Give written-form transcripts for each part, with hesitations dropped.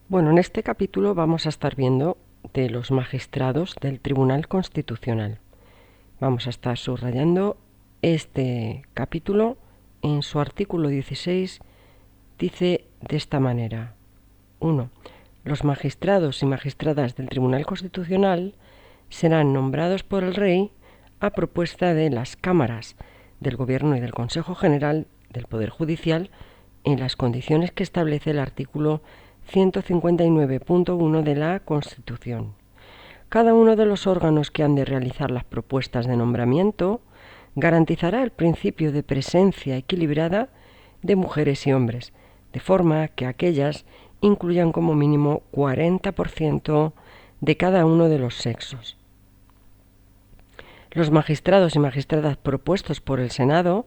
Bueno, en este capítulo vamos a estar viendo de los magistrados del Tribunal Constitucional. Vamos a estar subrayando este capítulo. En su artículo 16 dice de esta manera: 1. Los magistrados y magistradas del Tribunal Constitucional serán nombrados por el Rey a propuesta de las cámaras, del Gobierno y del Consejo General del Poder Judicial en las condiciones que establece el artículo 159.1 de la Constitución. Cada uno de los órganos que han de realizar las propuestas de nombramiento garantizará el principio de presencia equilibrada de mujeres y hombres, de forma que aquellas incluyan como mínimo 40% de cada uno de los sexos. Los magistrados y magistradas propuestos por el Senado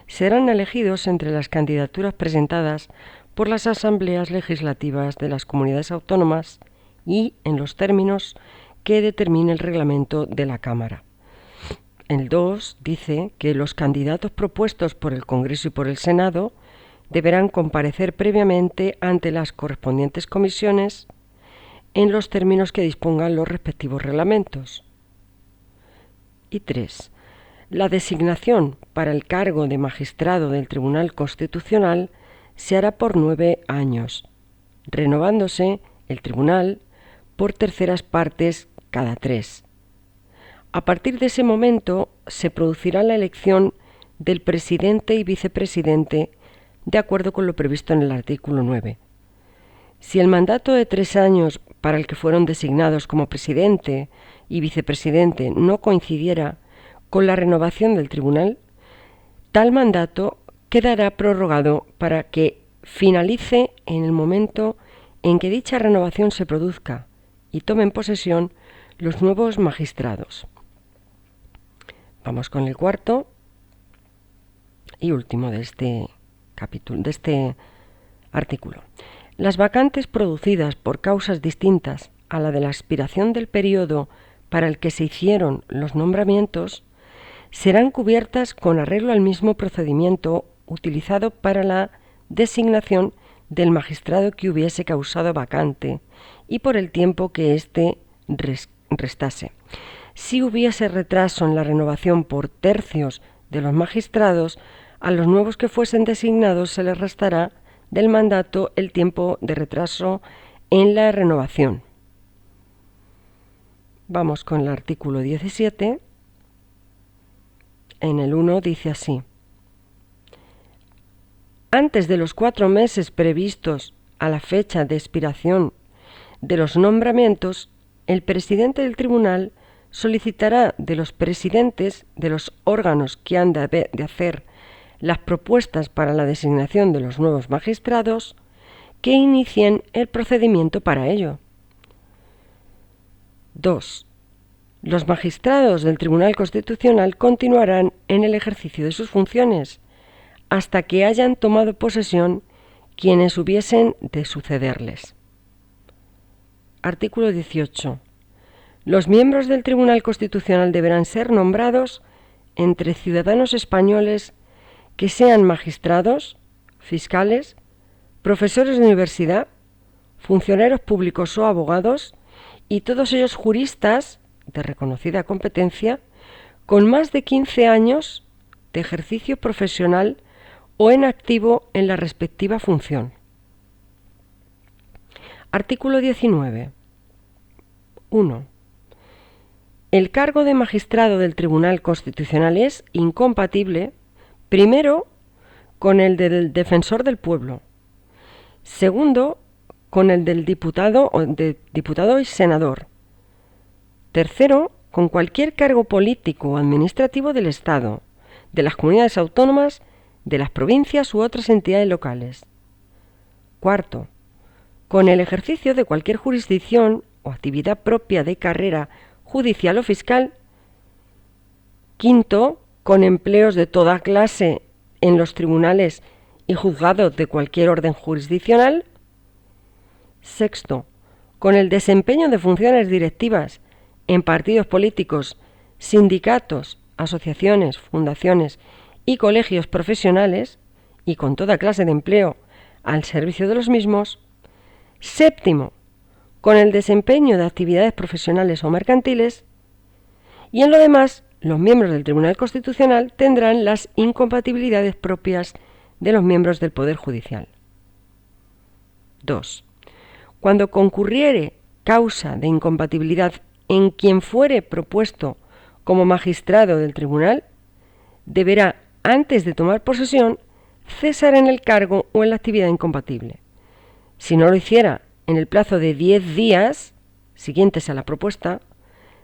serán elegidos entre las candidaturas presentadas por las asambleas legislativas de las comunidades autónomas y en los términos que determine el reglamento de la Cámara. El 2 dice que los candidatos propuestos por el Congreso y por el Senado deberán comparecer previamente ante las correspondientes comisiones en los términos que dispongan los respectivos reglamentos. Y 3. La designación para el cargo de magistrado del Tribunal Constitucional se hará por 9 años, renovándose el tribunal por terceras partes cada 3. A partir de ese momento se producirá la elección del presidente y vicepresidente de acuerdo con lo previsto en el artículo 9. Si el mandato de 3 años para el que fueron designados como presidente y vicepresidente no coincidiera con la renovación del tribunal, tal mandato quedará prorrogado para que finalice en el momento en que dicha renovación se produzca y tomen posesión los nuevos magistrados. Vamos con el cuarto y último de este capítulo, de este artículo. Las vacantes producidas por causas distintas a la de la expiración del periodo para el que se hicieron los nombramientos serán cubiertas con arreglo al mismo procedimiento utilizado para la designación del magistrado que hubiese causado vacante y por el tiempo que éste restase. Si hubiese retraso en la renovación por tercios de los magistrados, a los nuevos que fuesen designados se les restará del mandato el tiempo de retraso en la renovación. Vamos con el artículo 17. En el 1 dice así: antes de los 4 meses previstos a la fecha de expiración de los nombramientos, el presidente del tribunal solicitará de los presidentes de los órganos que han de hacer las propuestas para la designación de los nuevos magistrados que inicien el procedimiento para ello. 2. Los magistrados del Tribunal Constitucional continuarán en el ejercicio de sus funciones hasta que hayan tomado posesión quienes hubiesen de sucederles. Artículo 18. Los miembros del Tribunal Constitucional deberán ser nombrados entre ciudadanos españoles que sean magistrados, fiscales, profesores de universidad, funcionarios públicos o abogados, y todos ellos juristas de reconocida competencia con más de 15 años de ejercicio profesional o en activo en la respectiva función. Artículo 19. 1. El cargo de magistrado del Tribunal Constitucional es incompatible, primero, con el del defensor del pueblo, segundo, con el del diputado y senador, tercero, con cualquier cargo político o administrativo del Estado, de las comunidades autónomas, de las provincias u otras entidades locales. Cuarto, con el ejercicio de cualquier jurisdicción o actividad propia de carrera judicial o fiscal. Quinto, con empleos de toda clase en los tribunales y juzgados de cualquier orden jurisdiccional. Sexto, con el desempeño de funciones directivas en partidos políticos, sindicatos, asociaciones, fundaciones y colegios profesionales, y con toda clase de empleo al servicio de los mismos. Séptimo, con el desempeño de actividades profesionales o mercantiles. Y en lo demás, los miembros del Tribunal Constitucional tendrán las incompatibilidades propias de los miembros del Poder Judicial. 2. Cuando concurriere causa de incompatibilidad en quien fuere propuesto como magistrado del tribunal, deberá, antes de tomar posesión, cesar en el cargo o en la actividad incompatible. Si no lo hiciera en el plazo de 10 días siguientes a la propuesta,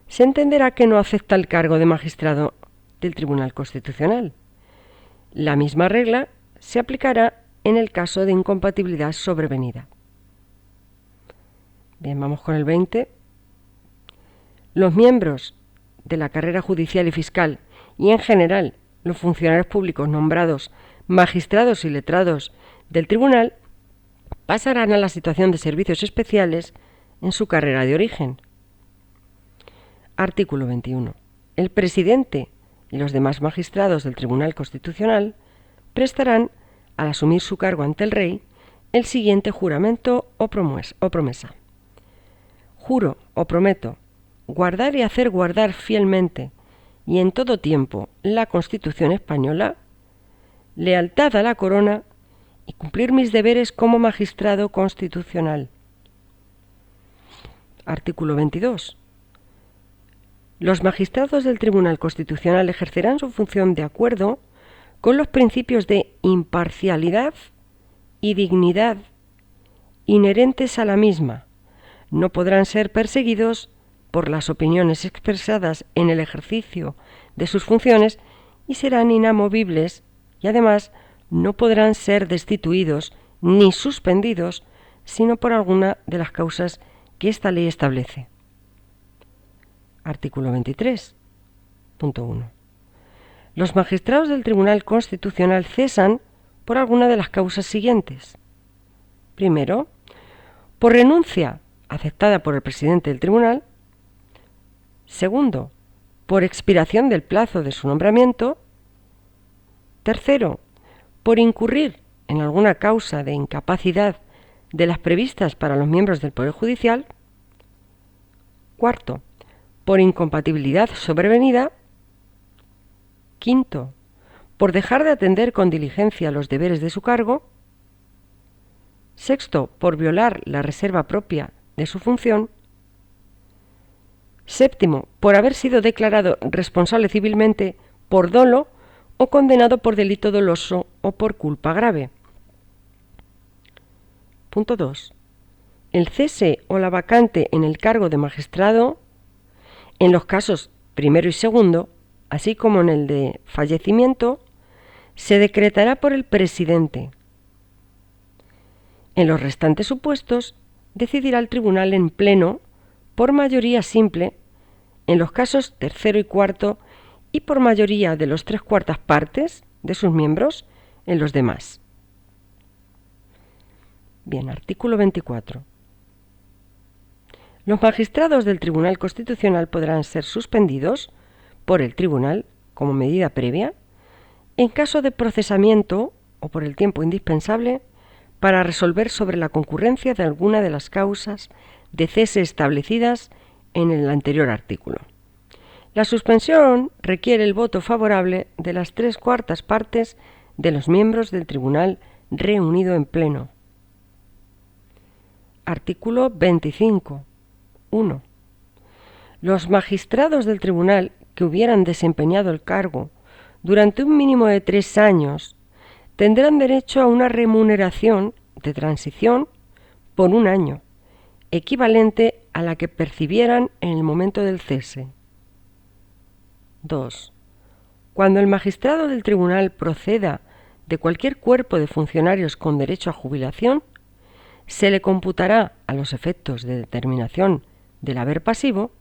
se entenderá que no acepta el cargo de magistrado del Tribunal Constitucional. La misma regla se aplicará en el caso de incompatibilidad sobrevenida. Bien, vamos con el 20. Los miembros de la carrera judicial y fiscal y en general los funcionarios públicos nombrados magistrados y letrados del tribunal pasarán a la situación de servicios especiales en su carrera de origen. Artículo 21. El presidente y los demás magistrados del Tribunal Constitucional prestarán, al asumir su cargo ante el Rey, el siguiente juramento o promesa. Juro o prometo guardar y hacer guardar fielmente y en todo tiempo la Constitución española, lealtad a la corona y cumplir mis deberes como magistrado constitucional. Artículo 22. Los magistrados del Tribunal Constitucional ejercerán su función de acuerdo con los principios de imparcialidad y dignidad inherentes a la misma. No podrán ser perseguidos por las opiniones expresadas en el ejercicio de sus funciones y serán inamovibles y además no podrán ser destituidos ni suspendidos sino por alguna de las causas que esta ley establece. Artículo 23.1. Los magistrados del Tribunal Constitucional cesan por alguna de las causas siguientes. Primero, por renuncia aceptada por el presidente del tribunal. Segundo, por expiración del plazo de su nombramiento. Tercero, por incurrir en alguna causa de incapacidad de las previstas para los miembros del Poder Judicial. Cuarto, por incompatibilidad sobrevenida. Quinto, por dejar de atender con diligencia los deberes de su cargo. Sexto, por violar la reserva propia de su función. Séptimo, por haber sido declarado responsable civilmente por dolo o condenado por delito doloso o por culpa grave. Punto 2. El cese o la vacante en el cargo de magistrado, en los casos primero y segundo, así como en el de fallecimiento, se decretará por el presidente. En los restantes supuestos, decidirá el tribunal en pleno, por mayoría simple, en los casos tercero y cuarto, y por mayoría de los 3/4 partes de sus miembros en los demás. Bien, artículo 24. Los magistrados del Tribunal Constitucional podrán ser suspendidos por el tribunal como medida previa en caso de procesamiento o por el tiempo indispensable para resolver sobre la concurrencia de alguna de las causas de cese establecidas en el anterior artículo. La suspensión requiere el voto favorable de las 3/4 partes de los miembros del tribunal reunido en pleno. Artículo 25. 1. Los magistrados del tribunal que hubieran desempeñado el cargo durante un mínimo de 3 años tendrán derecho a una remuneración de transición por 1 año, equivalente a la que percibieran en el momento del cese. 2. Cuando el magistrado del tribunal proceda de cualquier cuerpo de funcionarios con derecho a jubilación, se le computará, a los efectos de determinación del haber pasivo,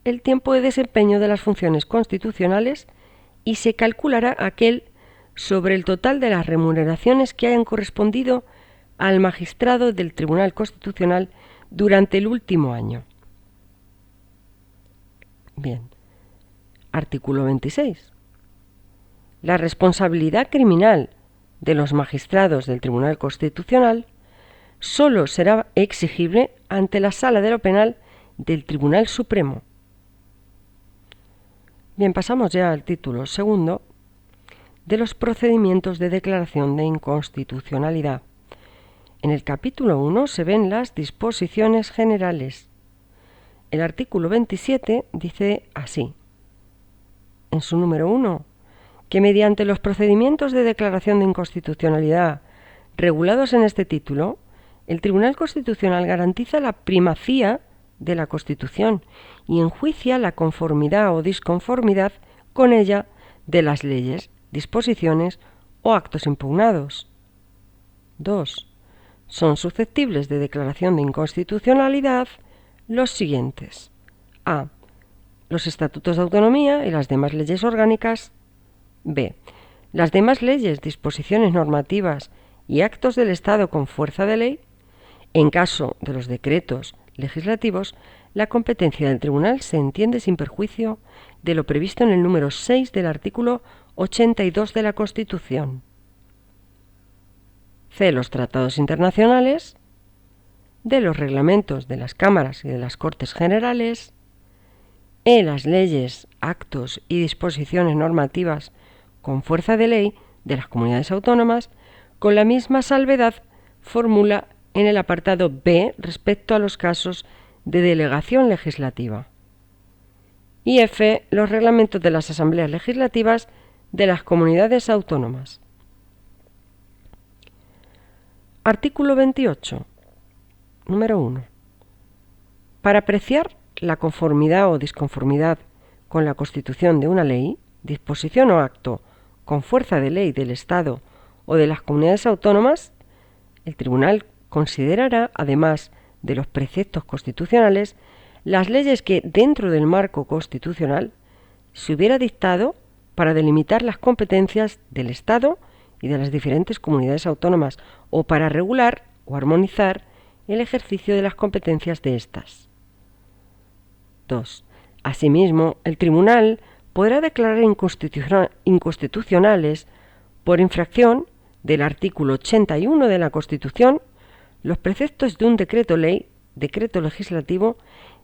el tiempo de desempeño de las funciones constitucionales y se calculará aquel sobre el total de las remuneraciones que hayan correspondido al magistrado del Tribunal Constitucional durante el último año. Bien. Artículo 26. La responsabilidad criminal de los magistrados del Tribunal Constitucional solo será exigible ante la Sala de lo Penal del Tribunal Supremo. Bien, pasamos ya al título segundo de los procedimientos de declaración de inconstitucionalidad. En el capítulo 1 se ven las disposiciones generales. El artículo 27 dice así, en su número 1, que mediante los procedimientos de declaración de inconstitucionalidad regulados en este título, el Tribunal Constitucional garantiza la primacía de la Constitución y enjuicia la conformidad o disconformidad con ella de las leyes, disposiciones o actos impugnados. 2. Son susceptibles de declaración de inconstitucionalidad los siguientes: a. Los estatutos de autonomía y las demás leyes orgánicas. b. Las demás leyes, disposiciones normativas y actos del Estado con fuerza de ley. En caso de los decretos legislativos, la competencia del Tribunal se entiende sin perjuicio de lo previsto en el número 6 del artículo 82 de la Constitución. C. Los tratados internacionales. D. Los reglamentos de las cámaras y de las Cortes Generales. E. Las leyes, actos y disposiciones normativas con fuerza de ley de las comunidades autónomas, con la misma salvedad formula en el apartado B respecto a los casos de delegación legislativa. Y F. Los reglamentos de las asambleas legislativas de las comunidades autónomas. Artículo 28. Número 1. Para apreciar la conformidad o disconformidad con la Constitución de una ley, disposición o acto con fuerza de ley del Estado o de las comunidades autónomas, el Tribunal considerará, además de los preceptos constitucionales, las leyes que, dentro del marco constitucional, se hubiera dictado para delimitar las competencias del Estado y de las diferentes comunidades autónomas, o para regular o armonizar el ejercicio de las competencias de éstas. 2. Asimismo, el Tribunal podrá declarar inconstitucionales, por infracción del artículo 81 de la Constitución, los preceptos de un decreto legislativo,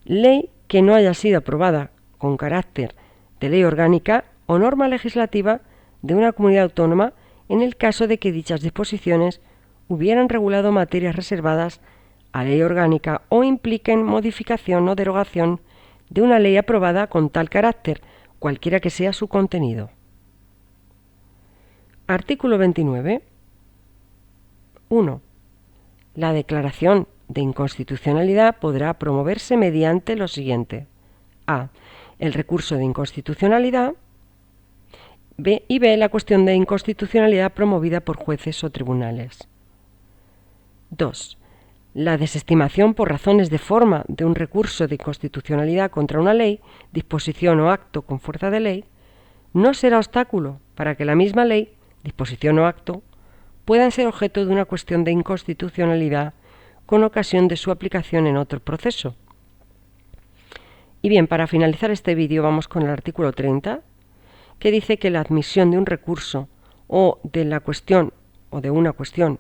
ley que no haya sido aprobada con carácter de ley orgánica o norma legislativa de una comunidad autónoma, en el caso de que dichas disposiciones hubieran regulado materias reservadas a ley orgánica o impliquen modificación o derogación de una ley aprobada con tal carácter, cualquiera que sea su contenido. Artículo 29. 1. La declaración de inconstitucionalidad podrá promoverse mediante lo siguiente: a. El recurso de inconstitucionalidad. B. La cuestión de inconstitucionalidad promovida por jueces o tribunales. 2. La desestimación por razones de forma de un recurso de inconstitucionalidad contra una ley, disposición o acto con fuerza de ley no será obstáculo para que la misma ley, disposición o acto puedan ser objeto de una cuestión de inconstitucionalidad con ocasión de su aplicación en otro proceso. Y bien, para finalizar este vídeo vamos con el artículo 30, que dice que la admisión de un recurso o de una cuestión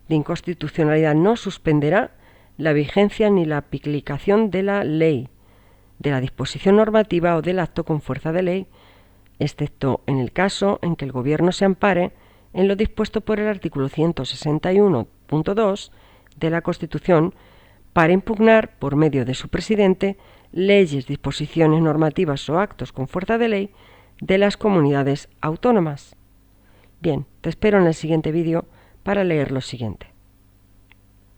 de inconstitucionalidad no suspenderá la vigencia ni la aplicación de la ley, de la disposición normativa o del acto con fuerza de ley, excepto en el caso en que el Gobierno se ampare en lo dispuesto por el artículo 161.2 de la Constitución para impugnar, por medio de su presidente, leyes, disposiciones normativas o actos con fuerza de ley de las comunidades autónomas. Bien, te espero en el siguiente vídeo para leer lo siguiente.